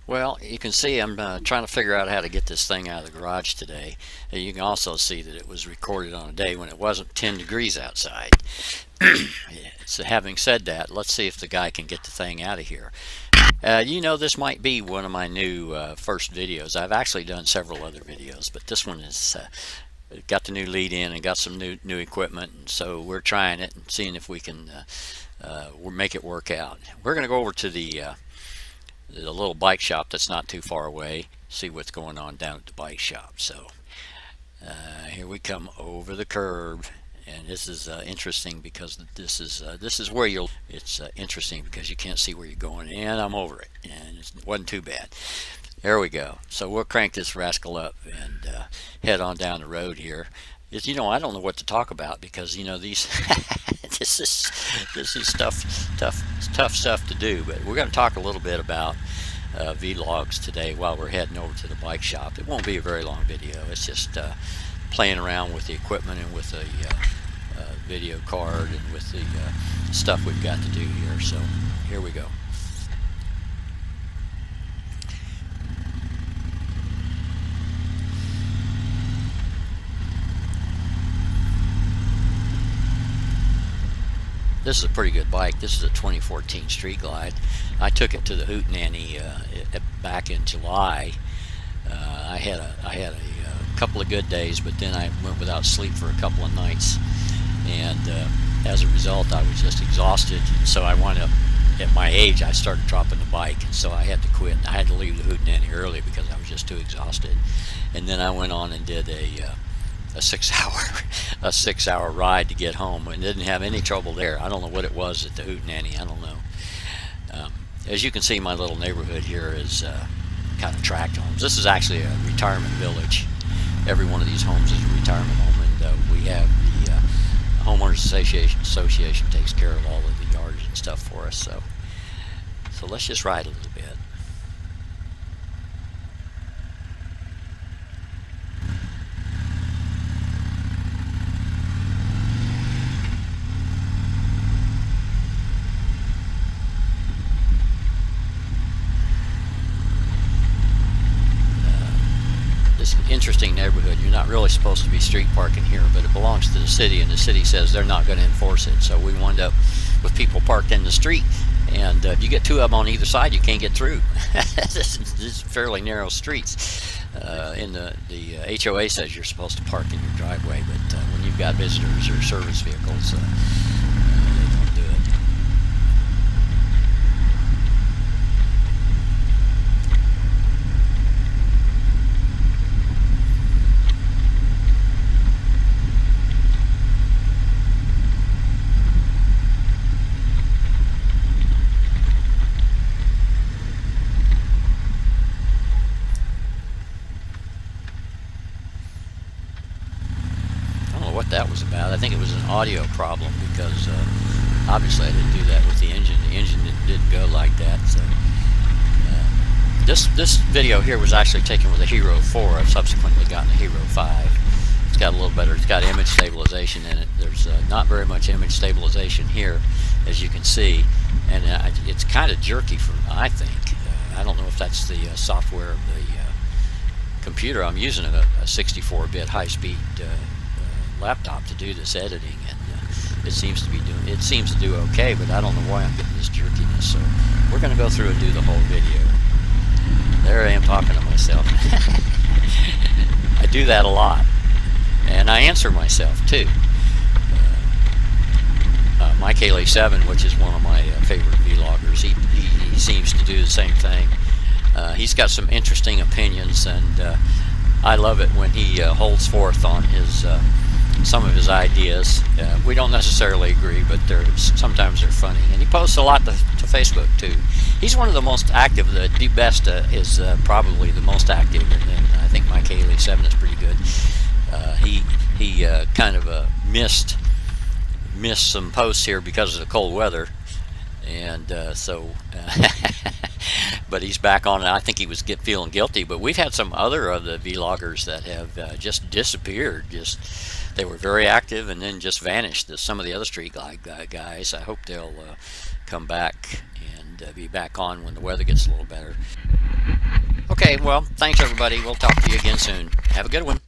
Well, you can see I'm trying to figure out how to get this thing out of the garage today. You can also see that it was recorded on a day when it wasn't 10 degrees outside. So having said that, let's see if the guy can get the thing out of here. This might be one of my new first videos. I've actually done several other videos, but this one is got the new lead in and got some new equipment, and so we're trying it and seeing if we can make it work out. We're going to go over to the little bike shop that's not too far away, see what's going on down at the bike shop. So here we come over the curb, and this is interesting because this is where you'll. It's interesting because you can't see where you're going, and I'm over it, and it wasn't too bad. There we go. So we'll crank this rascal up and head on down the road here. I don't know what to talk about because these this is tough stuff to do. But we're going to talk a little bit about vlogs today while we're heading over to the bike shop. It won't be a very long video. It's just playing around with the equipment and with the video card and with the stuff we've got to do here. So here we go. This is a pretty good bike. This is a 2014 Street Glide. I took it to the Hootenanny back in July. I had a couple of good days, but then I went without sleep for a couple of nights, and as a result, I was just exhausted. So I wound up, at my age, I started dropping the bike, and so I had to quit. I had to leave the Hootenanny early because I was just too exhausted. And then I went on and did a 6 hour ride to get home, and didn't have any trouble there. I don't know what it was at the Hootenanny. I don't know. As you can see, my little neighborhood here is kind of tract homes. This is actually a retirement village. Every one of these homes is a retirement home, and we have the homeowners association takes care of all of the yards and stuff for us. So let's just ride a little bit. Interesting neighborhood. You're not really supposed to be street parking here, but it belongs to the city, and the city says they're not going to enforce it. So we wind up with people parked in the street, and if you get two of them on either side, you can't get through. This is fairly narrow streets. In the HOA says you're supposed to park in your driveway, but when you've got visitors or service vehicles, they don't do it. What that was about. I think it was an audio problem because obviously I didn't do that with the engine. The engine didn't go like that. So this video here was actually taken with a Hero 4. I've subsequently gotten a Hero 5. It's got a little better. It's got image stabilization in it. There's not very much image stabilization here, as you can see, and it's kind of jerky. I think I don't know if that's the software of the computer. I'm using a 64-bit high-speed laptop to do this editing, and it seems to do okay, but I don't know why I'm getting this jerkiness. So we're going to go through and do the whole video. There I am talking to myself. I do that a lot, and I answer myself too. Mike Haley 7, which is one of my favorite vloggers, he seems to do the same thing. He's got some interesting opinions, and I love it when he holds forth on some of his ideas. We don't necessarily agree, but sometimes they're funny, and he posts a lot to Facebook too. He's one of the most active. The best is probably the most active, and then I think Mike Haley 7 is pretty good. He kind of missed some posts here because of the cold weather, and but he's back on it. I think he was feeling guilty, but we've had some other of the vloggers that have just disappeared. They were very active and then just vanished. Some of the other Street Glide guys, I hope they'll come back and and be back on when the weather gets a little better. Okay, well, thanks everybody. We'll talk to you again soon. Have a good one.